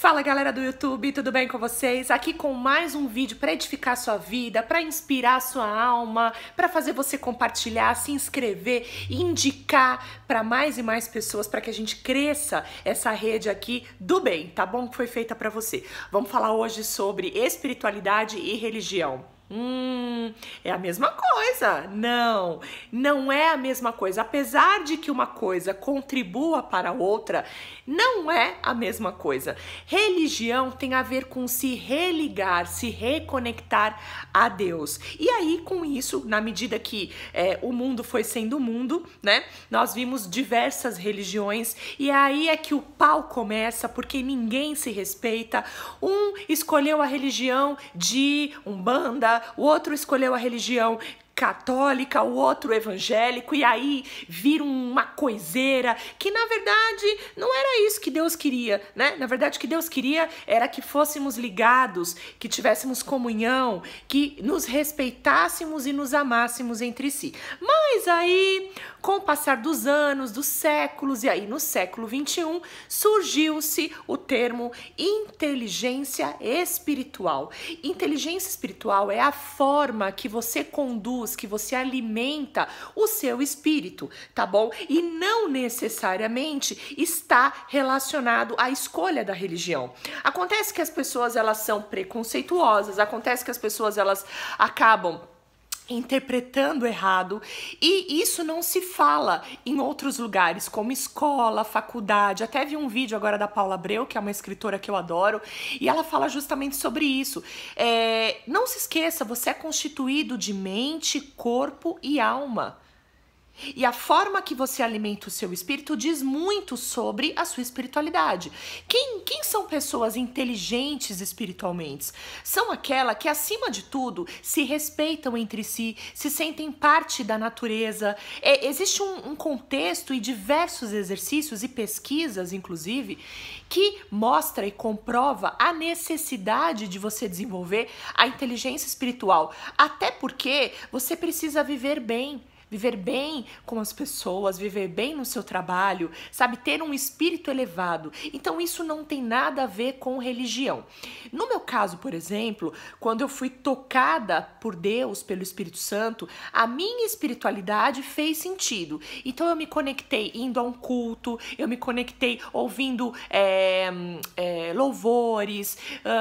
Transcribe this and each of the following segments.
Fala galera do YouTube, tudo bem com vocês? Aqui com mais um vídeo para edificar sua vida, para inspirar sua alma, para fazer você compartilhar, se inscrever e indicar para mais e mais pessoas para que a gente cresça essa rede aqui do bem, tá bom? Que foi feita para você. Vamos falar hoje sobre espiritualidade e religião. É a mesma coisa. Não, não é a mesma coisa. Apesar de que uma coisa contribua para a outra, não é a mesma coisa. Religião tem a ver com se religar, se reconectar a Deus. E aí, com isso, na medida que o mundo foi sendo mundo, né? Nós vimos diversas religiões e aí é que o pau começa, porque ninguém se respeita. Um escolheu a religião de Umbanda, o outro escolheu a religião católica, o outro evangélico, e aí vira uma coiseira que na verdade não era isso que Deus queria, né? Na verdade o que Deus queria era que fôssemos ligados, que tivéssemos comunhão, que nos respeitássemos e nos amássemos entre si. Mas aí, com o passar dos anos, dos séculos, e aí no século XXI, surgiu-se o termo inteligência espiritual. Inteligência espiritual é a forma que você conduz, que você alimenta o seu espírito, tá bom? E não necessariamente está relacionado à escolha da religião. Acontece que as pessoas elas são preconceituosas, acontece que as pessoas elas acabam interpretando errado, e isso não se fala em outros lugares, como escola, faculdade. Até vi um vídeo agora da Paula Abreu, que é uma escritora que eu adoro, e ela fala justamente sobre isso. Não se esqueça, você é constituído de mente, corpo e alma. E a forma que você alimenta o seu espírito diz muito sobre a sua espiritualidade. Quem são pessoas inteligentes espiritualmente? São aquelas que, acima de tudo, se respeitam entre si, se sentem parte da natureza. Existe um contexto e diversos exercícios e pesquisas, inclusive, que mostra e comprova a necessidade de você desenvolver a inteligência espiritual. Até porque você precisa viver bem com as pessoas, viver bem no seu trabalho, sabe, ter um espírito elevado. Então isso não tem nada a ver com religião. No meu caso, por exemplo, quando eu fui tocada por Deus, pelo Espírito Santo, a minha espiritualidade fez sentido. Então eu me conectei indo a um culto, eu me conectei ouvindo louvores,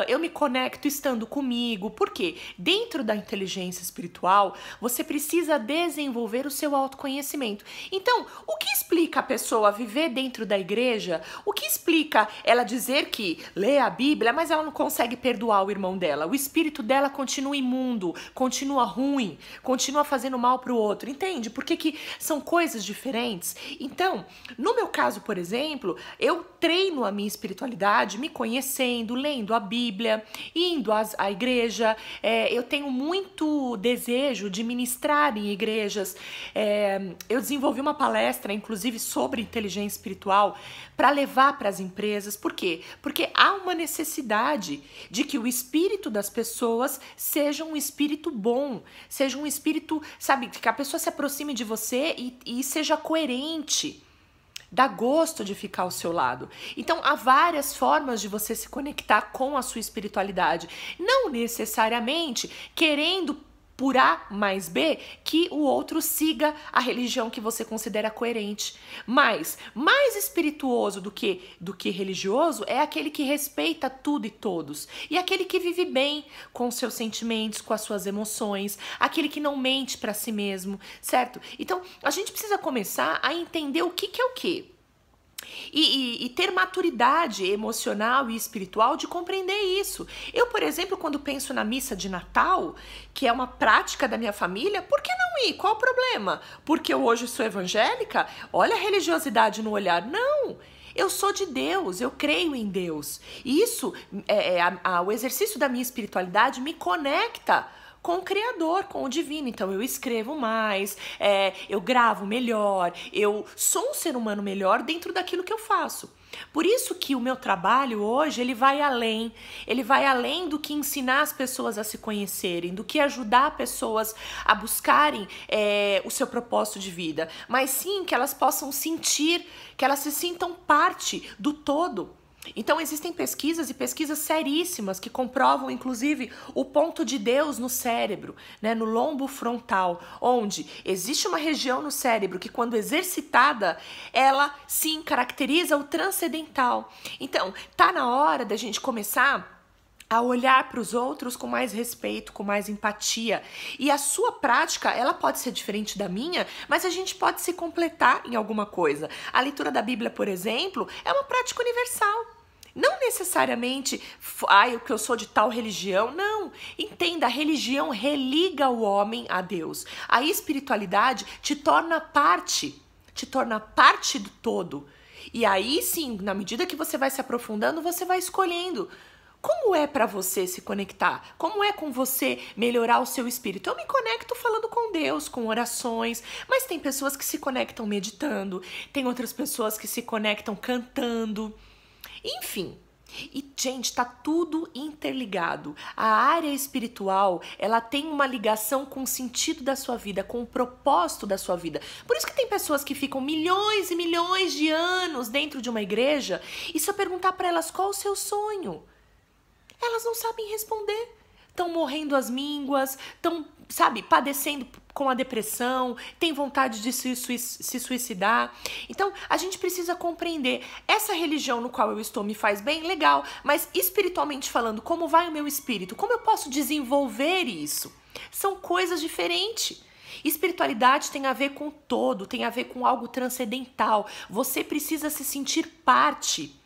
eu me conecto estando comigo. Por quê? Dentro da inteligência espiritual, você precisa desenvolver o seu autoconhecimento. Então, o que explica a pessoa viver dentro da igreja? O que explica ela dizer que lê a Bíblia, mas ela não consegue perdoar o irmão dela? O espírito dela continua imundo, continua ruim, continua fazendo mal para o outro. Entende? Porque que são coisas diferentes. Então, no meu caso, por exemplo, eu treino a minha espiritualidade me conhecendo, lendo a Bíblia, indo à igreja. Eu tenho muito desejo de ministrar em igrejas. Eu desenvolvi uma palestra, inclusive, sobre inteligência espiritual para levar para as empresas. Por quê? Porque há uma necessidade de que o espírito das pessoas seja um espírito bom, seja um espírito, sabe, que a pessoa se aproxime de você e seja coerente. Dá gosto de ficar ao seu lado. Então, há várias formas de você se conectar com a sua espiritualidade. Não necessariamente querendo por A mais B, que o outro siga a religião que você considera coerente. Mas mais espirituoso do que religioso é aquele que respeita tudo e todos. E aquele que vive bem com os seus sentimentos, com as suas emoções, aquele que não mente para si mesmo, certo? Então, a gente precisa começar a entender o que é o quê. E ter maturidade emocional e espiritual de compreender isso. Eu, por exemplo, quando penso na missa de Natal, que é uma prática da minha família, por que não ir? Qual o problema? Porque eu hoje sou evangélica? Olha a religiosidade no olhar. Não! Eu sou de Deus, eu creio em Deus. E isso, o exercício da minha espiritualidade me conecta com o Criador, com o Divino. Então eu escrevo mais, eu gravo melhor, eu sou um ser humano melhor dentro daquilo que eu faço. Por isso que o meu trabalho hoje, ele vai além do que ensinar as pessoas a se conhecerem, do que ajudar pessoas a buscarem o seu propósito de vida, mas sim que elas possam sentir, que elas se sintam parte do todo. Então existem pesquisas e pesquisas seríssimas que comprovam, inclusive, o ponto de Deus no cérebro, né, no lombo frontal, onde existe uma região no cérebro que, quando exercitada, ela sim caracteriza o transcendental. Então, tá na hora da gente começar a olhar para os outros com mais respeito, com mais empatia. E a sua prática, ela pode ser diferente da minha, mas a gente pode se completar em alguma coisa. A leitura da Bíblia, por exemplo, é uma prática universal. Não necessariamente, que eu sou de tal religião, não. Entenda, a religião religa o homem a Deus. A espiritualidade te torna parte do todo. E aí sim, na medida que você vai se aprofundando, você vai escolhendo. Como é para você se conectar? Como é com você melhorar o seu espírito? Eu me conecto falando com Deus, com orações, mas tem pessoas que se conectam meditando, tem outras pessoas que se conectam cantando. Enfim, e gente, tá tudo interligado. A área espiritual, ela tem uma ligação com o sentido da sua vida, com o propósito da sua vida. Por isso que tem pessoas que ficam milhões e milhões de anos dentro de uma igreja e se eu perguntar para elas qual o seu sonho, elas não sabem responder. Estão morrendo às mínguas, estão, sabe, padecendo com a depressão, têm vontade de se suicidar. Então, a gente precisa compreender, essa religião no qual eu estou me faz bem, legal, mas espiritualmente falando, como vai o meu espírito? Como eu posso desenvolver isso? São coisas diferentes. Espiritualidade tem a ver com o todo, tem a ver com algo transcendental. Você precisa se sentir parte.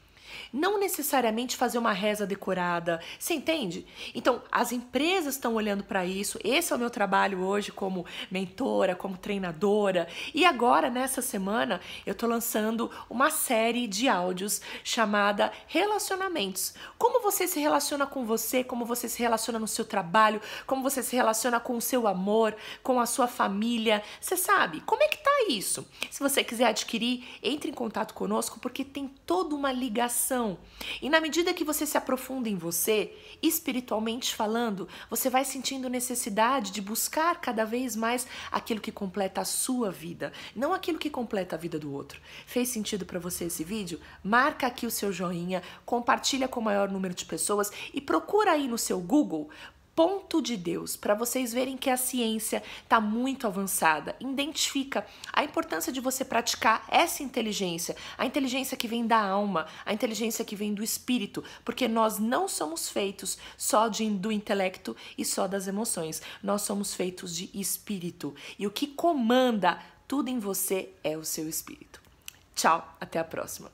Não necessariamente fazer uma reza decorada, você entende? Então, as empresas estão olhando para isso, esse é o meu trabalho hoje como mentora, como treinadora, e agora, nessa semana, eu tô lançando uma série de áudios chamada Relacionamentos. Como você se relaciona com você, como você se relaciona no seu trabalho, como você se relaciona com o seu amor, com a sua família, você sabe? Como é que tá isso? Se você quiser adquirir, entre em contato conosco, porque tem toda uma ligação. E na medida que você se aprofunda em você, espiritualmente falando, você vai sentindo necessidade de buscar cada vez mais aquilo que completa a sua vida, não aquilo que completa a vida do outro. Fez sentido para você esse vídeo? Marca aqui o seu joinha, compartilha com o maior número de pessoas e procura aí no seu Google Ponto de Deus, para vocês verem que a ciência está muito avançada. Identifica a importância de você praticar essa inteligência, a inteligência que vem da alma, a inteligência que vem do espírito, porque nós não somos feitos só do intelecto e só das emoções, nós somos feitos de espírito. E o que comanda tudo em você é o seu espírito. Tchau, até a próxima.